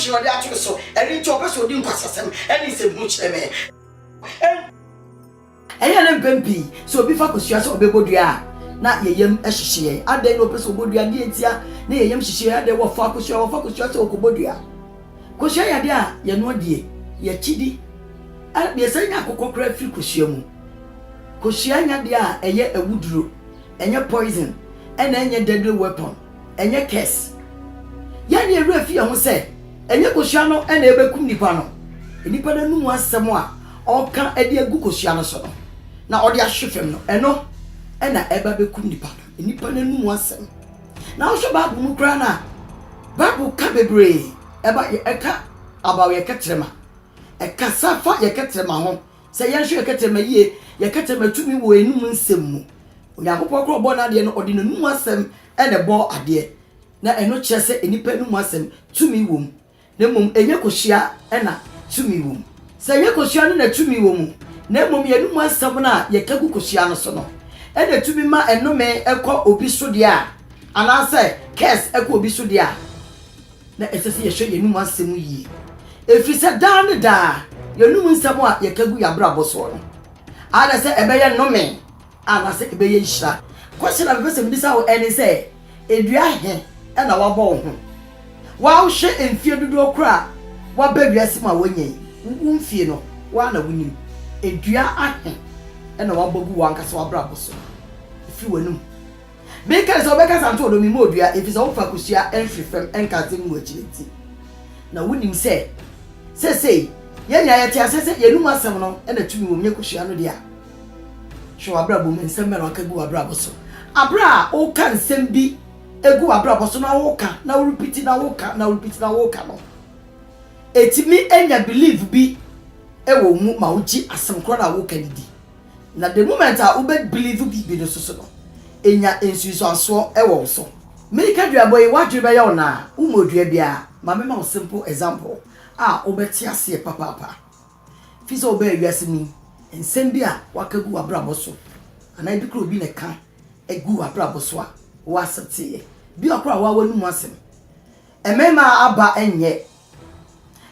she or that so and into a person didn't pass them and it's a much and Bempi, so before Kusia or Bebodia, not Yam Ashie, and then Opus Obodia, Nietia, near Yam Shia, they were focus or Kubodia. Kusia, dear, ye no dear, ye chidi. And be a saying I could cry free Kusiamu. Kusia, dear, a year a woodrow, and your poison, and then your deadly weapon, and your kiss. Yan ye refia who said, and your Kusiano and Ebe Kumnipano. And you put a new one somewhere, all can a dear Gukusiano so. Now all the ashifem no eno na eba bekum nipa no nipa na nu asem na wo ba bu mu kra na babu ka bebre eba eka abawo ye ketrema eka safa ye ketrema ho se ye hwe ye ketrema yie ye ketrema tumi wo enum nsem mu onyakopo kro bo na de no odi nu asem na bo ade na eno kire se nipa nu asem tumi wo mu na mum enye kohia na tumi wo mu se ye kohia na tumi wo mu na mum ye nu asem na ye kagu kohia no so no e na tumi ma enome ekọ obi so de a ana se kes ekọ obi so de a na esese ye hwe ye nu asem yi efri se dan da ye nu nsem a ye kagu ya bra boso no ana se ebe ye nome ana se ebe ye nhira question na be se mbisa wo eni se edua he e na wabọ ho wa wo hwe emfie dodo okra wa ba wiase ma wonye mfie no wa na wonim edua ahe e na wabọ gu wa nkasa wa bra boso ifi wanum because obeka santo do mi modua ifi so fa kusia enfifem enkate mu achireti na wonim se ye nya ye tia se ye num asem no e na tumi wo me kusia no dia hwe wa bra bo me nsem me no akagu wa bra boso abra o kan nsem bi egu wa bra boso na wo ka na wo repeat na wo ka na wo repeat na wo ka no etimi enya believe bi e wo mu ma wo ji asem kro na wo ka didi na the moment a wo be believe bi no so no enya ensuso aso e wo so me ka dua boy wa dwe be ya ona wo modua bia ma me ma wo simple example a wo be ti ase papa fizo be wiase mi ensem bi a wakagu wa bra boso ana bi kro bi ne ka egu wa bra boso a wa sete bi akra wa wanu mu asem emema aba enye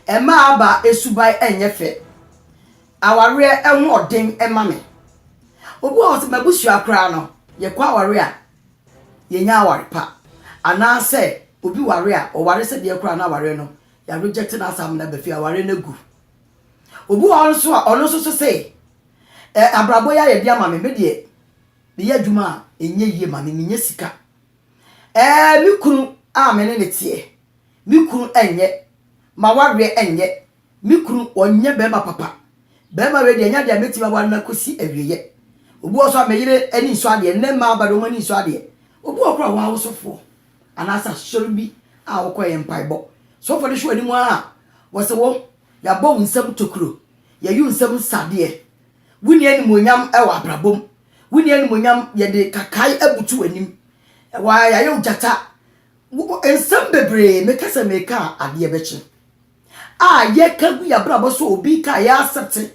ema aba esubai enye fe aware enwo odin emame obu o se mabusu akra no ye kwa aware a ye nya aware pa ana se obi ware a o ware se de akra na aware no ya reject na asam na be fi aware na gu obu ono so se abrabo ya ye dia mame me de ye adwuma enye yie mame menye sika mi kunu a me ne tie mi kunu enye ma ware enye mi kunu onye be ma papa be ma we de nya de meti ma wan na kosi awieye obu oso ameyire ani so ade ne ma ba do mani so ade obu okra wa wosofo anasa shorbi a wokoye mpaibo so for the show ani mu a wo se wo ya bo nsam tokuro ya yu nsam sade wuni ani monyam e wa brabom wuni ani monyam ye de kakai abutu anim wa ya yo jata ensam bebre mekasa meka ade bechi a ye kagu ya brabo so obi ka ya asete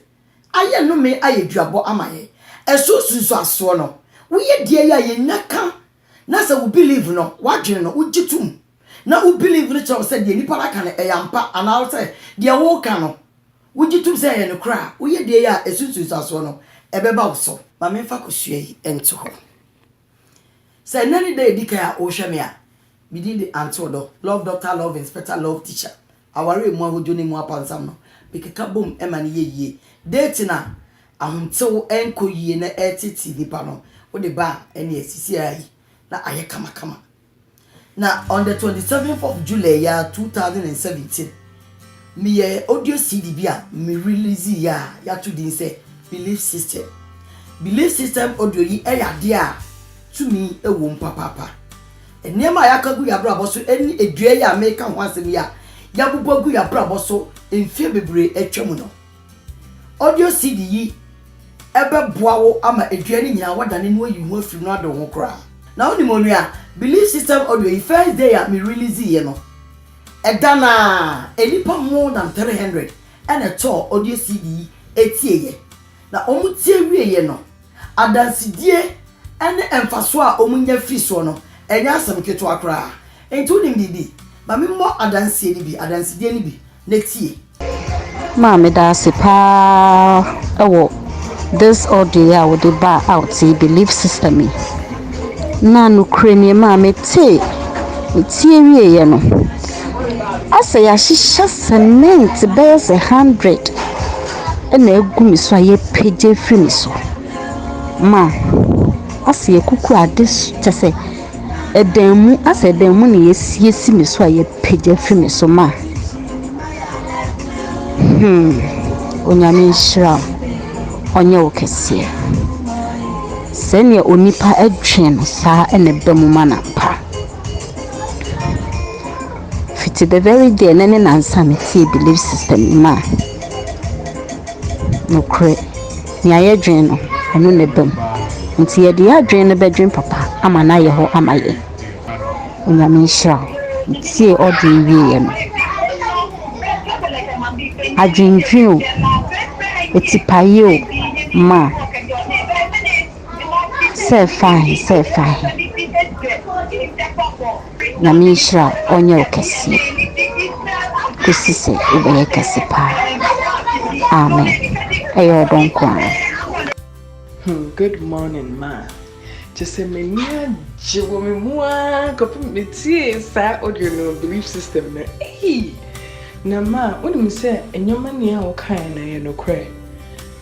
aye no me aye duabo amaye esusu aso no wo ye die ya ye naka na se wo believe no wadwene no ugitum na wo believe no chawo se de nipa aka na eyampa ana se de wo ka no ugitum se ye no kra wo ye die ya esusu aso no ebeba wo so ma me fa kosua yi ento ho se nani de dika ya o hweme a we did the antodo love doctor love inspector love teacher aware mu ahojo ni mu apansam no bekeka bom ema ne yeye date na ahuntew enko yie na etiti nipa no wo de ba ene asisi ayi na aye kama na on the 27th of July ya 2017 me audio CD bia me release ya to din say belief system audio yi eya de a to me ewo mpapapa enema yakagu ya brabo so eni edua ya meka ho asem ya yabubogu ya brabo so enfie bebre atwam no audio CD yi ebe boawo ama edua ni nyina wadane no ayi ho afiri no ado ho kra na oni monua belief system audio yi first day ya me release ye no edana enipa more than 300 and a tour audio CD etieye na omutie wieye no adansidie ene emfaso a omunya fi so no enya asem keto akra enti unim didi ba me mo adanse ni bi adanse die ni bi na tie ma me da se pa ewo this audio I would buy out the belief system me na no kreni ma me tie wie ye no asa ya shisha cement base 100 na egu mi so aye peje firi mi so ma asa ye kuku ade tese edanmu asa edanmu na yesi mi so aye peje firi mi so ma onyame nhyira onye okese sene onipa adwen no saa ene bamu mana pa fiti the very day nene nansa meti belief system ma no kre ni ayedwen no eno ne bam nti ye de adwen no bedwen papa ama na ye ho amaye onyame nhyira nti odi wie no adwendwen etipayo ma say fine nyame nhyira onye okese kusise ubeye kese pa amen ayo don kwa. Good morning, ma. Just a mania, Jewel Moa, Copy sa audio no belief system. Hey, na ma, when you say, and your mania or kind, I no cry.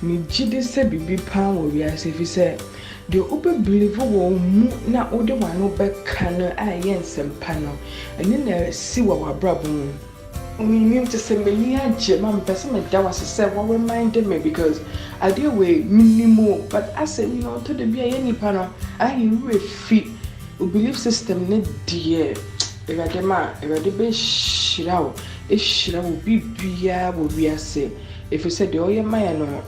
Me jiddy said, be pound will be as if he said, the open believable na order one no back cannon, I yen some panel, and then there see what our brother. We need to say, Mania, Jim, and person that was a said, what reminded me because I deal with minimum, but I said, you know, to the be any panel, I really fit belief system, net dear. If I demand, if I debate shit out, if shit will be will be a say. If you said, oh, yeah, my no,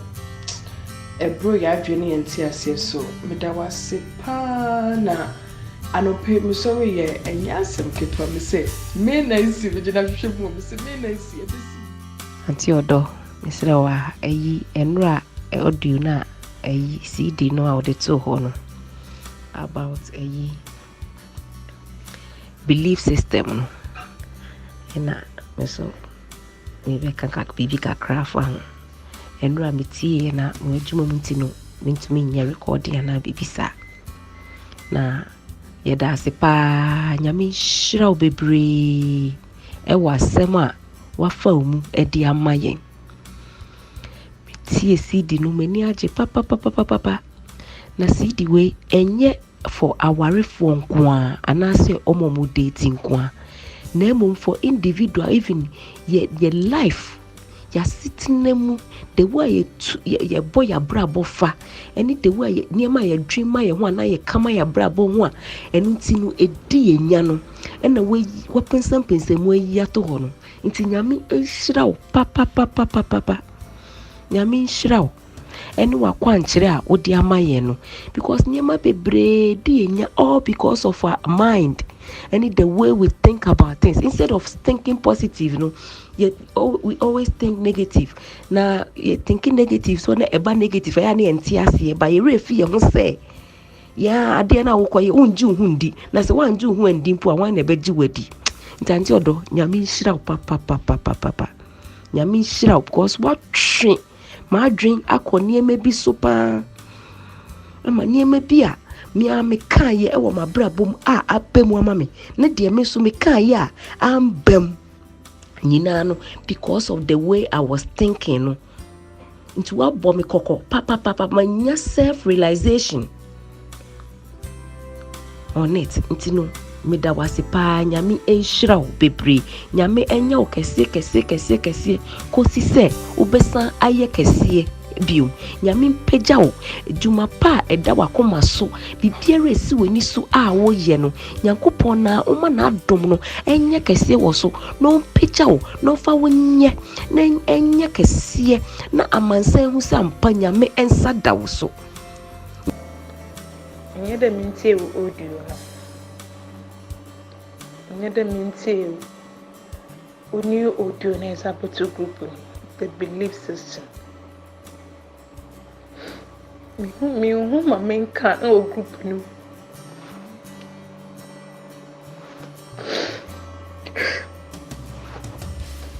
a bro, ya journey and tears, so, me that was say, pana. I no pay me sorry yeah and yasem ketwa me say me na isi vigina hwehwe me say me na isi ebisi anti odo mesra wa ayi enra audio na ayi CD no a ode to ho no about ayi belief system no na me so me be kan bibi kakra fa ho enra me tie na mo adwuma mu ti no mentumi nya recording na bibisa na yeda sepa nyame hyira obebre ewa asem a wafa omu edi amayen tie CD no mani age papa na CD we enye for awarefo nkoa anase omomo dating nkoa na emom for individual even ye life ya sitting nemu the way ye boy ya brabo fa any the way niema ye dream ma ye ho na ye kama ya brabo ho a enu ti no edi ye nya no na we pensam mu ayi to ho no nti nyame ehira wo papa nyame ehira wo enu wakwa nkyere a odi amaye no because niema bebre di ye nya all because of our mind and the way we think about things instead of thinking positive no yet we always think negative na thinking negative so na eba negative ya na entiase ba ye refi ye ho say ya ade na wo koye unji hundi na se wanji hu andi mpo a wan na beji wadi ntanti odo nyame nhira papa nyame nhira because what train ma dream akoni eme bi so pa ama ni eme bi a me kan ye e wo mabrabom a abem ama me na de me so me kan ye a ambem nyina no because of the way I was thinking no into what bomb me koko papa manya self realization on it ntino me da wase pa nyame enhyira wo bebre nyame enya wo kese kosi se ubesa aye kese bio nyame mpagya wo dwuma pa eda wakoma so bibiara esi wani so a wo ye no nyankopon na oma na adom no enye kese wo so no mpagya wo no fa wo nye na enye kese na amansan hu sampa nyame ensa da wo so enye da mintie wo audio no enye da mintie wo new audio na sabotu group the belief system me hu ma menka na o group no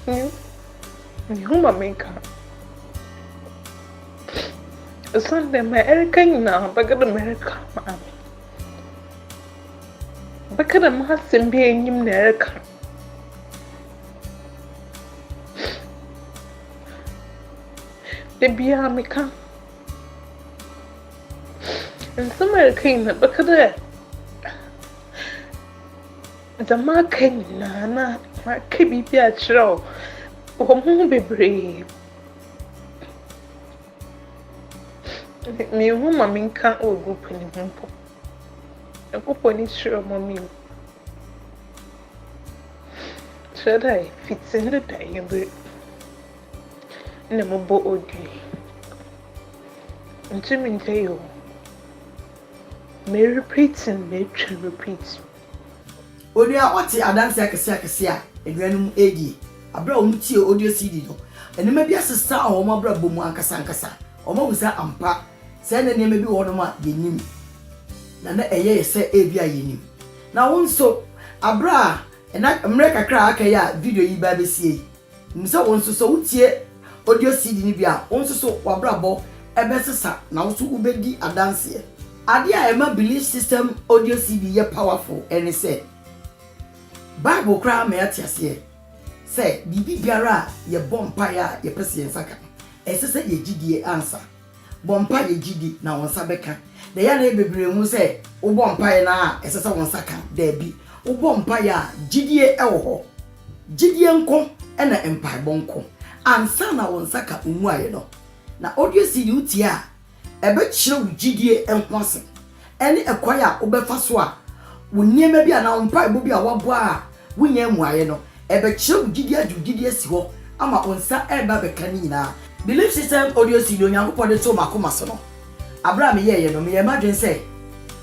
Huma menka. Sunday my Erica na baga da America ma. Baga da ma sin bi enyim na Erica. De biya meka. Nsama Erica na baga da the market na market bibi a chiro. Omo bebre. Me huma minka o group ni mpo. Ekwopo ni chiro mommy. Chadai fitin da dai be. Na mo bo odi. Ntimi nteyo. Me repeat. Odi a wati adanse akese a eduanum edi. Abra omutie audio CD no. Enema bi asesa a wo mabra bomu ankasa. Omo wusa ampa. Se na neme bi wo no ma yenim. Na eye se ebi a yenim. Na wonso abra na America kra akaya video yi ba besie. Mse wonso so wutie audio CD ni bi a wonso so wabra bo ebesesa na wonso ubedi adanse. Ade a ema belief system audio CD ye powerful ene se Bible kra me atiase say bibi biara ye bompa ya ye pese ye nsaka ese se ye gidie answer bompa ye gidi na wonsa beka de ya na bebre mu say wo bompa ye na ese se wonsa ka da bi wo bompa ya gidie ewo ho gidie nko na empire bonko ansa na wonsa ka umu aye no na audio CD utia ebe chire wo gidie enkwase ene ekwaya obefa so a wo niema bi na empire bo bi a wabo a wunya mu aye no ebe chire gidi adugidi asi ho ama onsa eba beka ni nyina belief system audio CD onyankopɔ de to makoma so no Abraham ye no me madwen say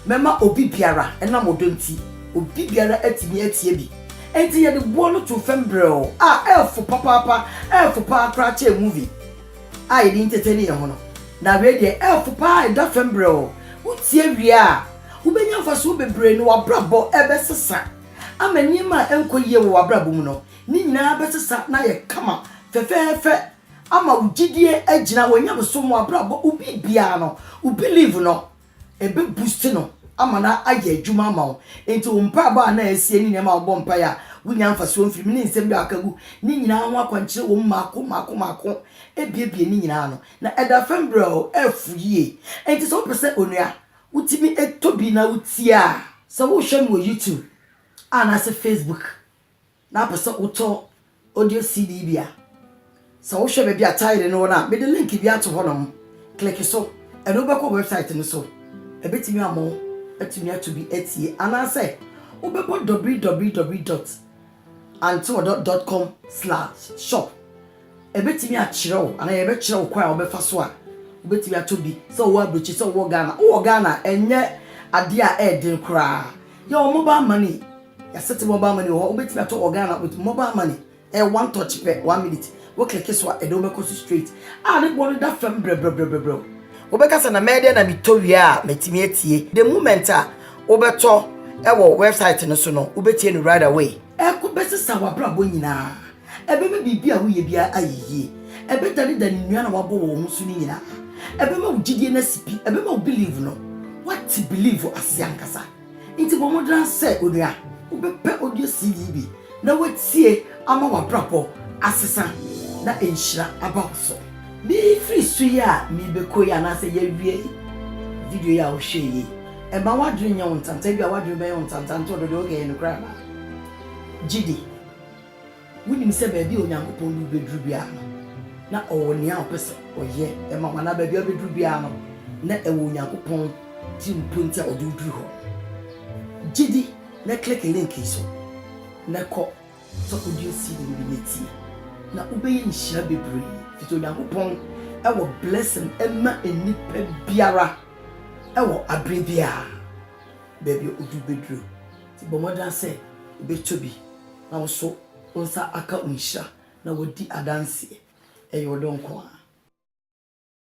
mema obi biara ena modonti obi biara atimi atie bi enti ye de bo no to fembrel elfo papa elfo pa kra che movie ye di entertain ye ho no na we de elfo pa da fembrel utie wi a ubenya faso bebre no wabrabo ebe sesa amanima enkoye wo wabrabo mu no ni nyina besesa na ye kama fefefe ama ugidie agina wonya beso mu wabrabo ubi bia no ubelieve no ebe boost no ama na aye adwuma ama wo enti umpa ba na asie ni nyama wo mpa ya wonya mfaso mfiri ni nsem bi akagu ni nyina ho akwankyere wo mako ebiebie ni nyina no na eda fembrel efuye enti so pese onua utimi etobi na utia so wo hwem wo YouTube ana se Facebook na pese uto audio CD bia so wo hwem bia tire no na me de link bia to honom click so and obeko website no so ebetimi amo etimi atobi etie ana se obebo www.antidote.com/shop ebetimi a chiro ana ye be chiro kwa obefa so a obetimi atobi so wo abrochi so wo Ghana enye ade a edin kra yo mobile money ya set mobile money wo obetimi ato Ghana with mobile money one touch per 1 minute wo click so e do make straight ne bo da fam bre obeka sa na media na mitowie a metimi etie the moment a obeto ewo website no so no obetie no right away ko besesa wabrabo nyina ebe me bibia wo ye bia ayeye ebe dani nua na wabo wo husu ni nyina ebe ma ugidie na sipi ebe ma believe no what to believe asiankasa inti bo modran say onua obepe audio CD bi na watie ama wabrabo asesa na enhira about so bi free suya mi beko ya na say ye wie video ya o hweye e ma wadwen nya wontanta bi a wadwen be wontanta nto do oge no kra na gidi wunim se ba bi onyankopon du bedru bia na owoni a opese oye e ma wana ba bi bedru bia no na e wo onyankopon ti mponti a odudru ho gidi na click link so na ko so audio CD bi meti na ubeye nhira bebre fito onyankopon e wo blessing e ma enipa biara e wo abre bia baby odu bedru ti bomodan se betobi na wo so onsa aka unhira na wodi adanse e yo donko